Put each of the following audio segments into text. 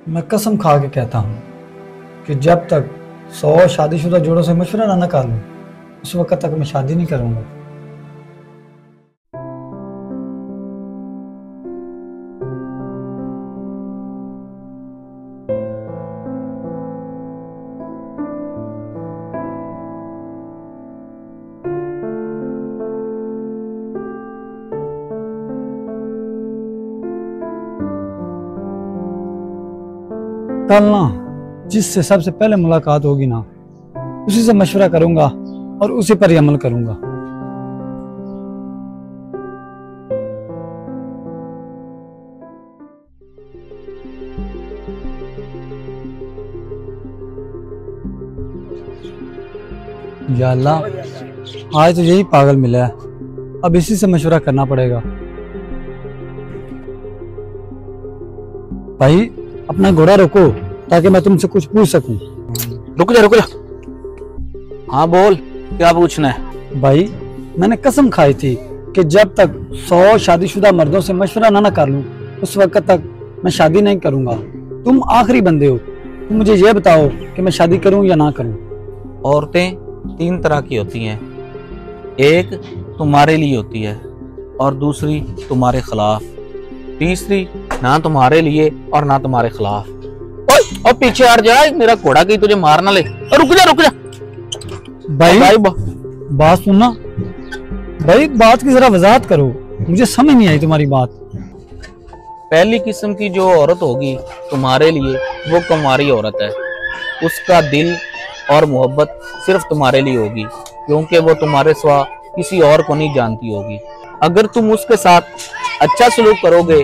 मैं कसम खा के कहता हूँ कि जब तक 100 शादीशुदा जोड़ों से मशवरा ना कर लूँ उस वक्त तक मैं शादी नहीं करूँगा। कल ना जिससे सबसे पहले मुलाकात होगी ना उसी से मशवरा करूंगा और उसी पर ही अमल करूंगा। या अल्लाह, आज तो यही पागल मिला है, अब इसी से मशवरा करना पड़ेगा। भाई अपना घोड़ा रोको ताकि मैं तुमसे कुछ पूछ सकूं। रुक जा रुक जा। हाँ बोल, क्या पूछना है? भाई मैंने कसम खाई थी कि जब तक 100 शादीशुदा मर्दों से मशवरा ना कर लूं उस वक्त तक मैं शादी नहीं करूंगा। तुम आखिरी बंदे हो, तुम मुझे ये बताओ कि मैं शादी करूं या ना करूं। औरतें 3 तरह की होती हैं, एक तुम्हारे लिए होती है और दूसरी तुम्हारे खिलाफ, तीसरी ना तुम्हारे लिए और ना तुम्हारे खिलाफ। और पीछे हट जा, मेरा घोड़ा कहीं तुझे मार ना ले। रुक जा रुक जा। भाई बात सुनना भाई, बात की जरा वजाहत करो, मुझे समझ नहीं आई तुम्हारी बात। पहली किस्म की जो औरत होगी तुम्हारे लिए वो कुंवारी औरत है। उसका दिल और मोहब्बत सिर्फ तुम्हारे लिए होगी क्योंकि वो तुम्हारे सिवा किसी और को नहीं जानती होगी। अगर तुम उसके साथ अच्छा सलूक करोगे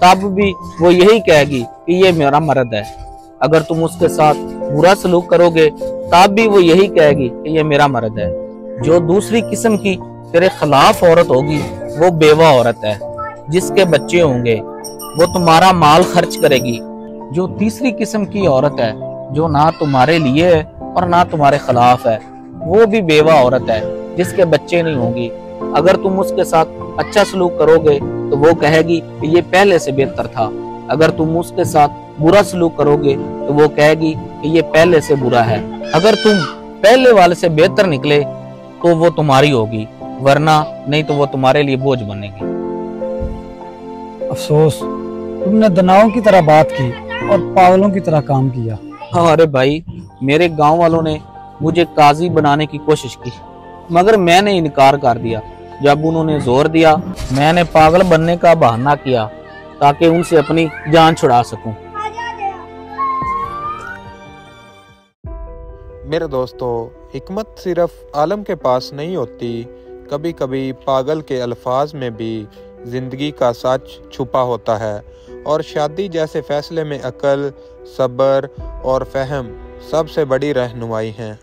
तब भी वो यही कहेगी कि ये मेरा मर्द है। अगर तुम उसके साथ बुरा सलूक करोगे तब भी वो यही कहेगी कि ये मेरा मर्द है। जो दूसरी किस्म की तेरे खिलाफ औरत होगी वो बेवा औरत है, जिसके बच्चे होंगे वो तुम्हारा माल खर्च करेगी। जो तीसरी किस्म की औरत है जो ना तुम्हारे लिए है और ना तुम्हारे खिलाफ है, वो भी बेवा औरत है जिसके बच्चे नहीं होंगी। अगर तुम उसके साथ अच्छा सलूक करोगे तो वो कहेगी कि ये पहले से बेहतर था। अगर तुम उसके साथ बुरा सलूक करोगे तो वो कहेगी कि ये पहले से बुरा है। अगर तुम पहले वाले से बेहतर निकले तो वो तुम्हारी होगी, वरना नहीं तो वो तुम्हारे लिए बोझ बनेगी। अफसोस, तुमने दनाओं की तरह बात की और पागलों की तरह काम किया। हाँ अरे भाई, मेरे गांव वालों ने मुझे काजी बनाने की कोशिश की मगर मैंने इनकार कर दिया। जब उन्होंने जोर दिया मैंने पागल बनने का बहाना किया ताकि उनसे अपनी जान छुड़ा सकूं। मेरे दोस्तों, हिकमत सिर्फ आलम के पास नहीं होती, कभी कभी पागल के अल्फाज में भी ज़िंदगी का सच छुपा होता है। और शादी जैसे फैसले में अकल, सब्र और फहम सबसे बड़ी रहनुमाई हैं।